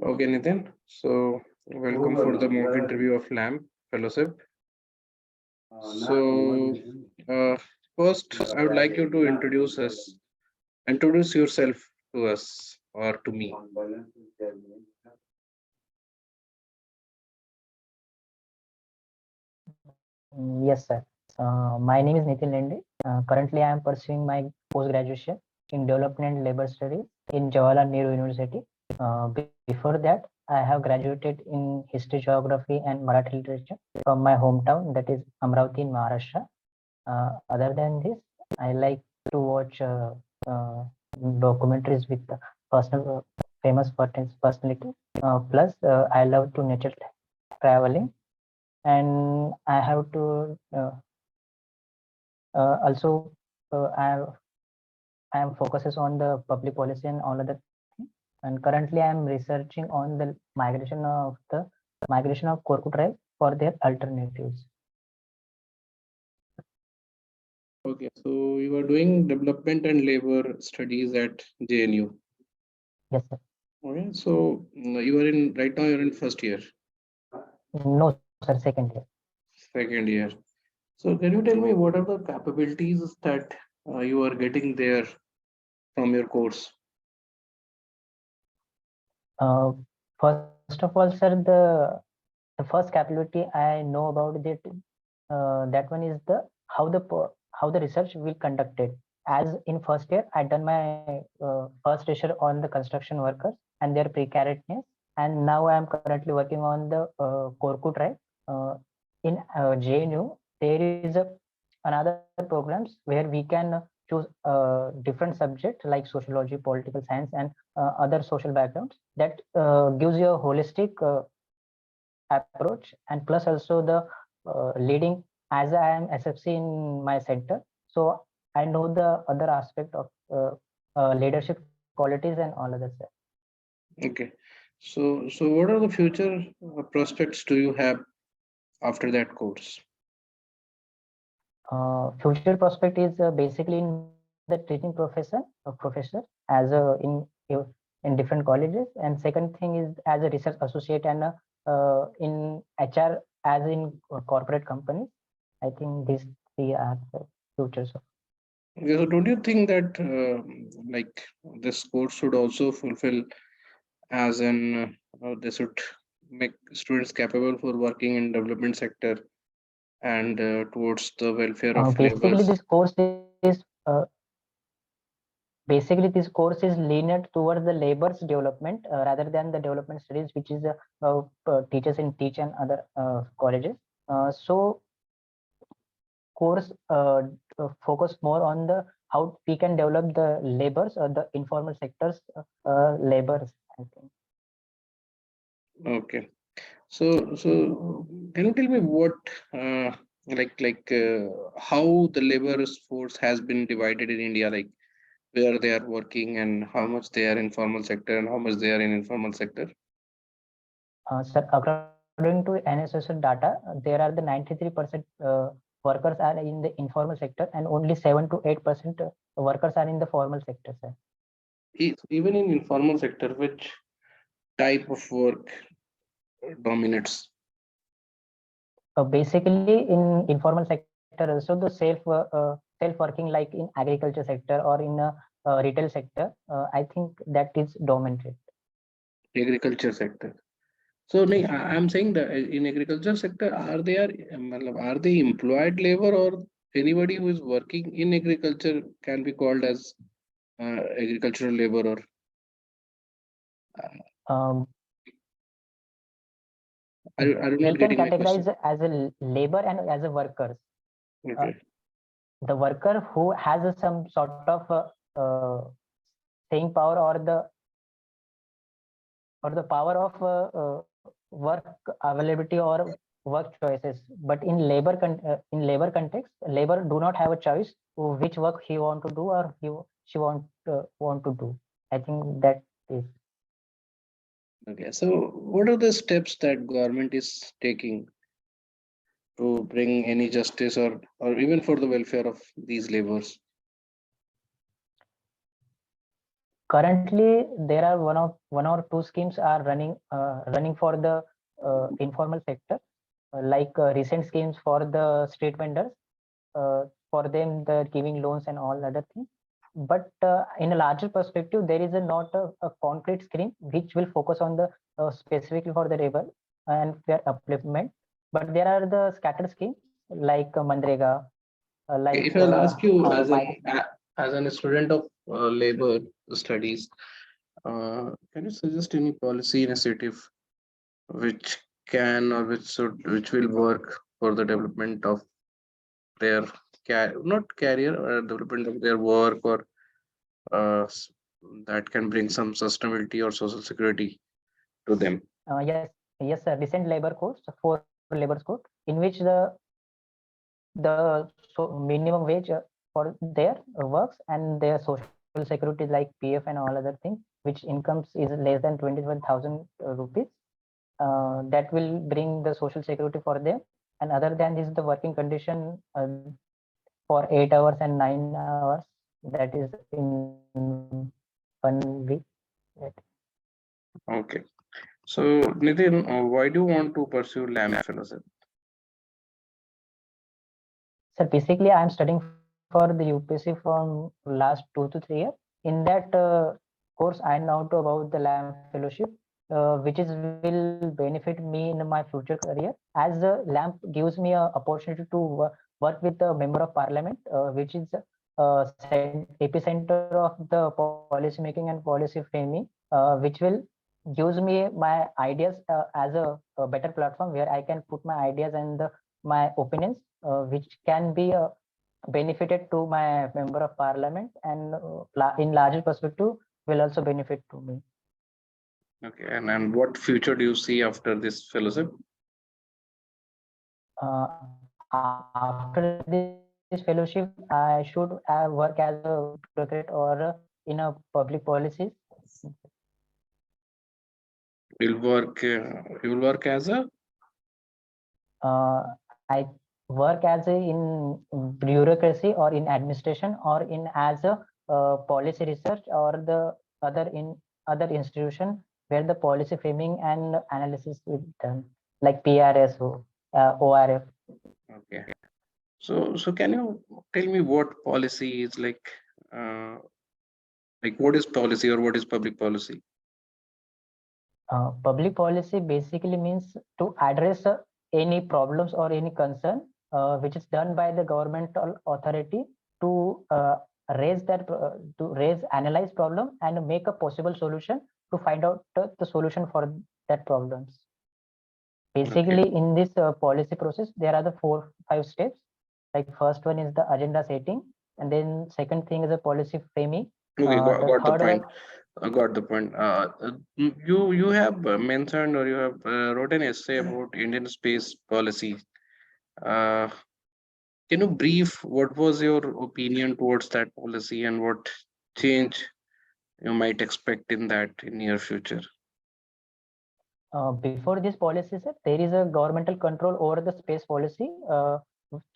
Okay, Nitin. So, welcome for the mock interview of LAMP Fellowship. So, uh, first, I would like you to introduce yourself to us or to me. Yes, sir. My name is Nitin Lende. Currently, I am pursuing my post-graduation in Development and Labor Studies in Jawaharlal Nehru University. Before that, I have graduated in History, Geography, and Marathi Literature from my hometown, that is Amravati in Maharashtra. Other than this, I like to watch documentaries with personal, famous personalities. Plus, I love to nature traveling, and I have to also I am focuses on the public policy and all other things. And currently I am researching on the migration of Korku tribe for their alternatives. Okay, so you are doing development and labor studies at JNU. Yes, sir. Okay, so you are in right now. You're in first year, No, sir. Second year. second year. So, can you tell me what are the capabilities that you are getting there from your course? Uh, First of all, sir, the first capability I know about that one is the how the research will conducted. As in first year, I done my first research on the construction workers and their precariousness, and now I am currently working on the Korku tribe. Uh, in JNU, there is another programs where we can choose different subjects like sociology, political science, and other social backgrounds that gives you a holistic approach, and plus also the leading, as I am SFC in my center, so I know the other aspect of leadership qualities and all other stuff. Okay. So what are the future prospects do you have after that course? Future prospect is basically in the teaching professor as in different colleges, and second thing is as a research associate and in HR as in corporate companies. I think these three are the futures. Okay, so don't you think that like this course should also fulfill as in they should make students capable for working in development sector and towards the welfare of Basically, laborers? this course is basically this course is leaning towards the labor's development rather than the development studies, which is teachers in teach and other colleges. So course focus more on the how we can develop the labors or the informal sectors labors, I think. Okay. So can you tell me what how the labor force has been divided in India, like where they are working and how much they are in formal sector and how much they are in informal sector? Sir, according to NSS data, there are the 93% workers are in the informal sector, and only 7 to 8% workers are in the formal sector, sir. Even in informal sector, which type of work dominates? Basically, in informal sector also, the self working like in agriculture sector or in retail sector, I think that is dominated. Agriculture sector. So like, I'm saying that in agriculture sector, are they employed labor or anybody who is working in agriculture can be called as agricultural labor or Um, are you we not can getting my question? categorize as a labor and as a workers. Uh, Okay. the worker who has some sort of saying power or the power of work availability or work choices, but in labor context, labor do not have a choice which work he want to do or she want to do. I think that is Okay. So what are the steps that government is taking to bring any justice or even for the welfare of these laborers? Currently, there are one or two schemes are running for the informal sector, recent schemes for the street vendors. For them, the giving loans and all other things. But in a larger perspective, there is not a concrete scheme which will focus on the specifically for the labor and their upliftment. But there are the scattered schemes like Mandrega, If I'll ask you as my as an student of labor studies, can you suggest any policy initiative which can or which will work for the development of their not career or development of their work or uh, s- that can bring some sustainability or social security to them? yes, yes, sir. Recent labor codes, four labor code, in which the minimum wage for their works and their social security like PF and all other things, which incomes is less than 21,000 rupees. That will bring the social security for them. And other than this, the working condition for 8 hours and 9 hours, that is in 1 week. Okay. So, Nitin, why do you want to pursue LAMP fellowship? So basically, I'm studying for the UPSC from last 2 to 3 years. In that course, I know to about the LAM fellowship, which is will benefit me in my future career. As the LAMP gives me a opportunity to work with the member of parliament, which is epicenter of the policy making and policy framing, which will gives me my ideas as a better platform where I can put my ideas and my opinions, which can be benefited to my member of parliament and in larger perspective will also benefit to me. Okay, and what future do you see after this fellowship? After this fellowship, I should work as a bureaucrat or in a public policies. You will work as a I work as a in bureaucracy or in administration or in as a policy research or the other institution where the policy framing and analysis is done, like PRSO, ORF. okay. So can you tell me what policy is uh, like what is policy or what is public policy? Public policy basically means to address any problems or any concern which is done by the governmental authority to raise analyze problem and make a possible solution to find out the solution for that problems. Okay, Basically, in this policy process, there are the 4 5 steps. Like first one is the agenda setting, and then second thing is a policy framing. okay, The got the third point. one, I got the point. You have mentioned or you have wrote an essay about Indian space policy. Uh, can you brief what was your opinion towards that policy and what change you might expect in that in near future? before this policy, sir, there is a governmental control over the space policy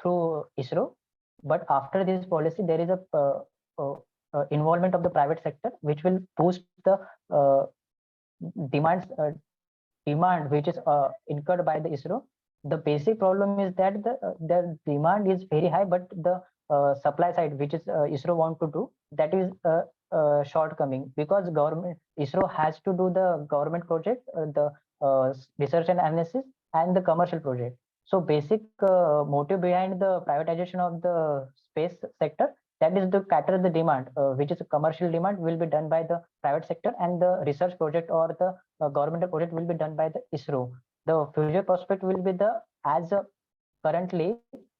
through ISRO. But after this policy, there is a involvement of the private sector, which will boost the uh, demands demand which is incurred by the ISRO. The basic problem is that the demand is very high, but the supply side, which is ISRO want to do, that is shortcoming because government ISRO has to do the government project, the research and analysis, and the commercial project. So basic motive behind the privatization of the space sector, that is to cater the demand, which is a commercial demand, will be done by the private sector, and the research project or the governmental project will be done by the ISRO. The future prospect will be the as currently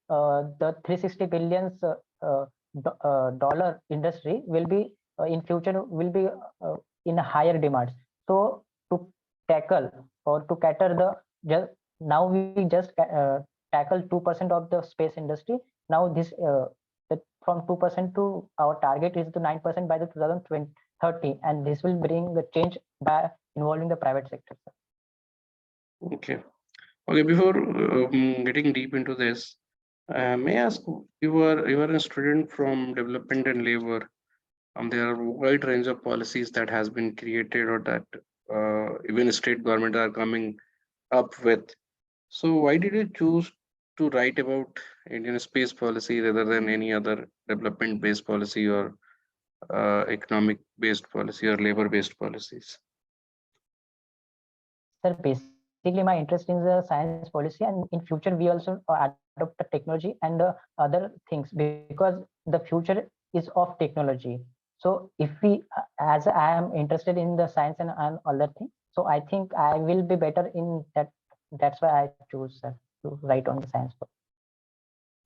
the 360 billions dollar industry will be in future will be in a higher demands. So to tackle or to cater the just now we just tackle 2% of the space industry. Now this from 2% to our target is to 9% by the 2030, and this will bring the change by involving the private sector. Okay. Okay, before getting deep into this, may I ask you were a student from development and labor. There are a wide range of policies that has been created or that even state government are coming up with. So why did you choose to write about Indian space policy rather than any other development based policy or economic based policy or labor based policies? Sir, basically my interest in the science policy, and in future we also adopt the technology and other things, because the future is of technology. So if we, as I am interested in the science and other things, so I think I will be better in that. That's why I choose, sir, to write on the science.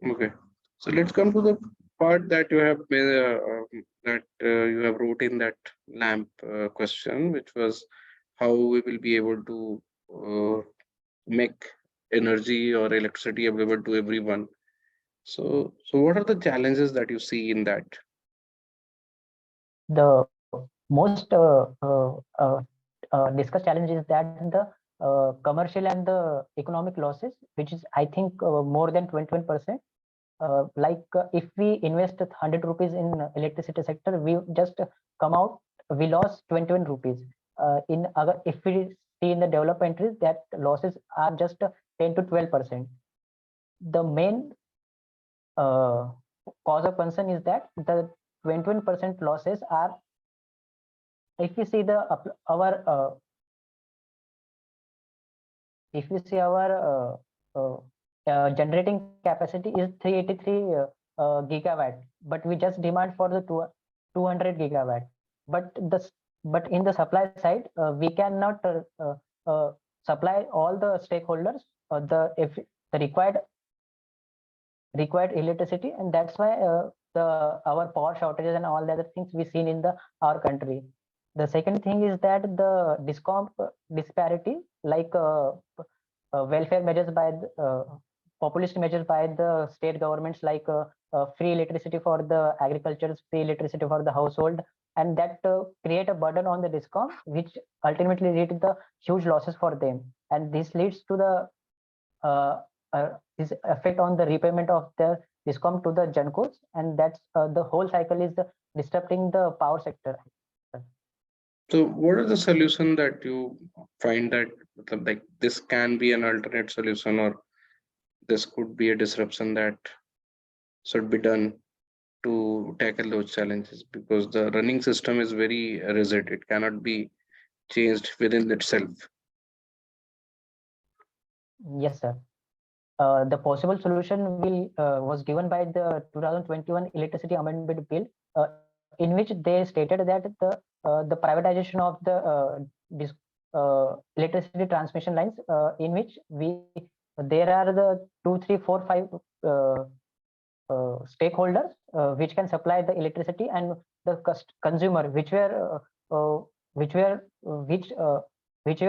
Okay, so let's come to the part that you have that you have wrote in that lamp question, which was how we will be able to make energy or electricity available to everyone. So what are the challenges that you see in that? The most discussed challenge is that the commercial and the economic losses, which is I think more than 21%. If we invest 100 rupees in electricity sector, we just come out, we lost 21 rupees. If we see in the developed countries, that losses are just 10 to 12%. The main uh, cause of concern is that the 21% losses are, if you see the our if you see our generating capacity is 383 gigawatt, but we just demand for the 200 gigawatt. But but in the supply side, we cannot uh, supply all the stakeholders the required electricity, and that's why the our power shortages and all the other things we seen in the our country. The second thing is that the discom disparity, welfare measures by populist measures by the state governments, free electricity for the agriculture, free electricity for the household, and that create a burden on the discom, which ultimately lead to the huge losses for them, and this leads to the uh, this effect on the repayment of the discom to the gencos, and that's the whole cycle is disrupting the power sector. So what are the solution that you find that like this can be an alternate solution or this could be a disruption that should be done to tackle those challenges, because the running system is very rigid, it cannot be changed within itself. Yes, sir. The possible solution will was given by the 2021 Electricity Amendment Bill, in which they stated that the privatization of the electricity transmission lines, in which there are the 2, 3, 4, 5 uh, stakeholders which can supply the electricity, and the consumer which were whichever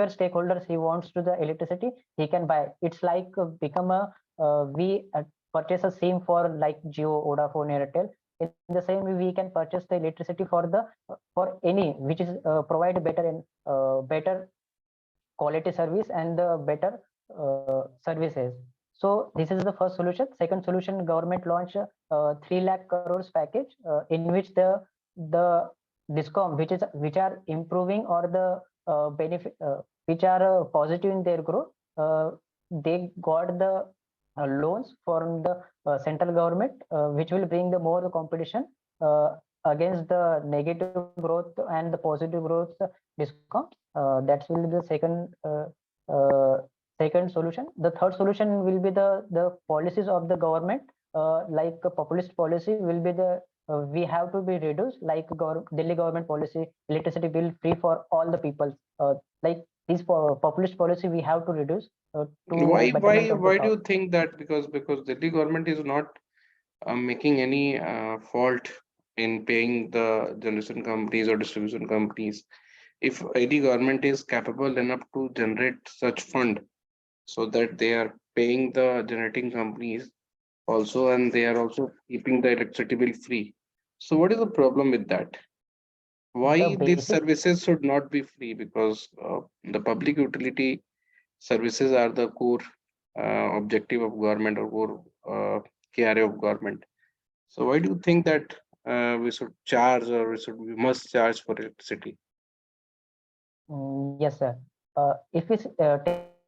stakeholders he wants to the electricity, he can buy. It's like become a we purchase a SIM for like Jio, Vodafone, Airtel. In the same way, we can purchase the electricity for any which is provide better and better quality service and the better services. So this is the first solution. Second solution, government launched 3 lakh crores package, in which the discom which are improving or the benefit which are positive in their growth, they got the loans from the central government, which will bring the more competition against the negative growth and the positive growth discom. That will be the uh, second solution. The third solution will be the policies of the government, like a populist policy will be the we have to be reduced, like Delhi government policy, electricity bill free for all the people. Like this populist policy we have to reduce why to why betterment of the why do top. you think that? Because Delhi government is not making any fault in paying the generation companies or distribution companies. If any government is capable enough to generate such fund so that they are paying the generating companies also, and they are also keeping the electricity bill free. So what is the problem with that? The Why these basic services should not be free? Because the public utility services are the core objective of government or core KRA of government. So why do you think that we should charge, or we must charge for electricity? Yes, sir. If we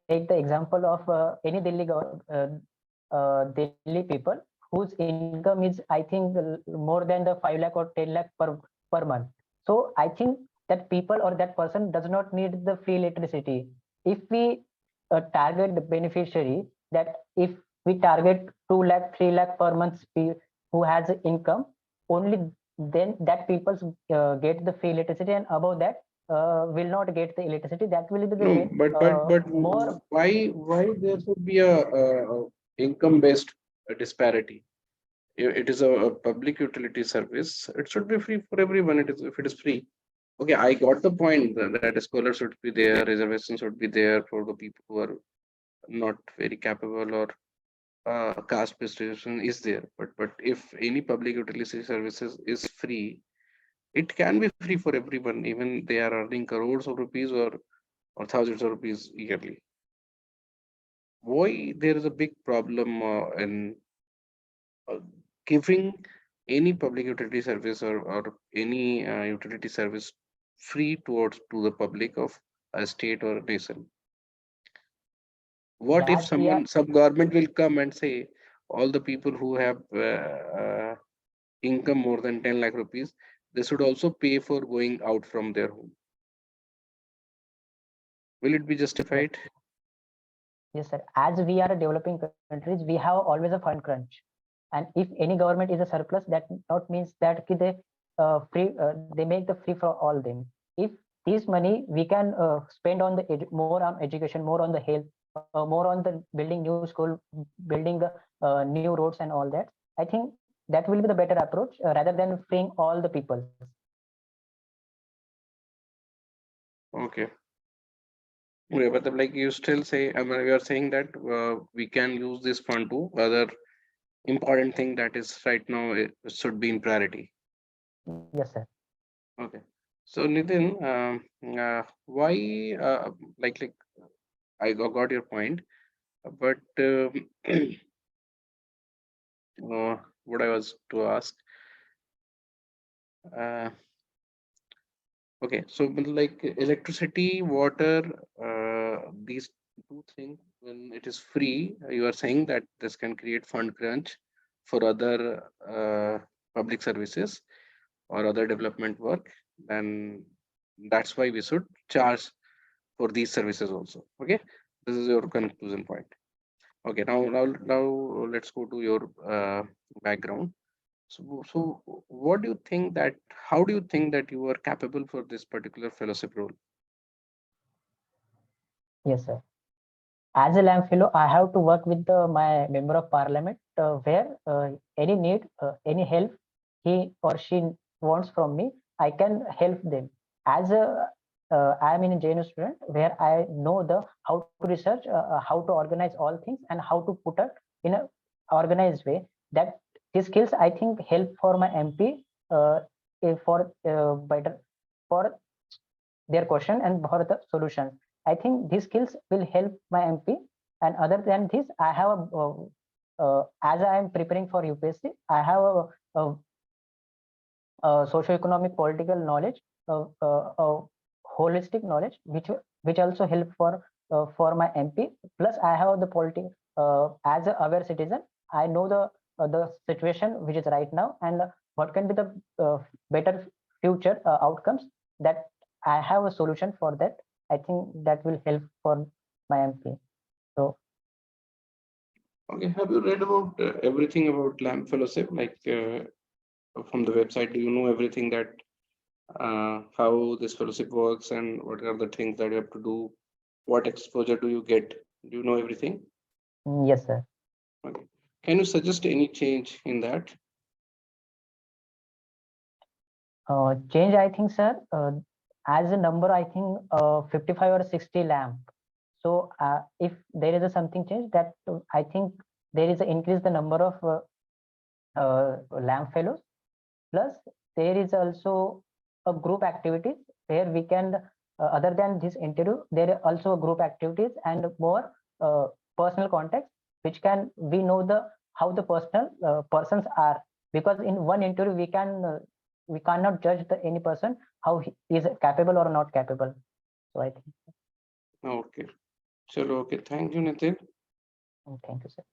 take the example of any Delhi people whose income is, I think, more than the 5 lakh or 10 lakh per month. So I think that people or that person does not need the free electricity. If we target the beneficiary, that if we target 2 lakh, 3 lakh per month who has income, only then that people get the free electricity, and above that will not get the electricity. That will be the No, but more. why there should be a income based disparity? It is a public utility service. It should be free for everyone. It is, if it is free. Okay, I got the point that a scholar should be there, reservations should be there for the people who are not very capable, or caste restriction is there. But if any public utility services is free, it can be free for everyone, even they are earning crores of rupees, or thousands of rupees yearly. Why there is a big problem in uh, giving any public utility service, or any utility service free towards to the public of a state or a nation? What if That we are. some government will come and say all the people who have income more than 10 lakh rupees, they should also pay for going out from their home? Will it be Yes, justified? yes, sir. As we are a developing countries, we have always a fund crunch. And if any government is a surplus, that not means that they they make the free for all them. If this money we can spend on the more on education, more on the health, more on the building new school, building new roads and all that, I think that will be the better approach rather than freeing all the people. Okay. Yeah, but like you still say, I mean, you are saying that we can use this fund to other important thing that is right now, it should be in priority. Yes, sir. Okay. So Nitin, why, like I got your point, but what I was to ask, uh, okay, so but like electricity, water, these two things, when it is free, you are saying that this can create fund crunch for other public services or other development work, then that's why we should charge for these services also. Okay, this is your conclusion point. Okay, now let's go to your background. So what do you think that, how do you think that you are capable for this particular fellowship role? Yes, sir. As a lamb fellow, I have to work with my member of parliament where any need, any help he or she wants from me, I can help them. As a I am in a JNU student where I know the how to research, how to organize all things, and how to put it in a organized way. That these skills I think help for my MP for better for their question and for the solution. I think these skills will help my MP. And other than this, I have as I am preparing for UPSC, I have a socio-economic political knowledge, holistic knowledge, which also help for my MP. Plus, I have the political as a aware citizen. I know the situation which is right now, and what can be the better future outcomes, that I have a solution for that. I think that will help for my MP. So Okay, have you read about everything about lamp fellowship, like from the website? Do you know everything that how this fellowship works, and what are the things that you have to do? What exposure do you get? Do you know everything? yes, sir. Okay. Can you suggest any change in that? Change, I think, sir. As a number, I think 55 or 60 lamp. So if there is a something change, that I think there is a increase the number of lamp fellows. Plus, there is also a group activities where we can, other than this interview, there are also group activities and more personal context, which can we know the how the personal persons are. because in one interview we cannot judge any person how he is capable or not capable. So I think. Okay. Chalo, okay. Thank you, Nitin. Thank you, sir.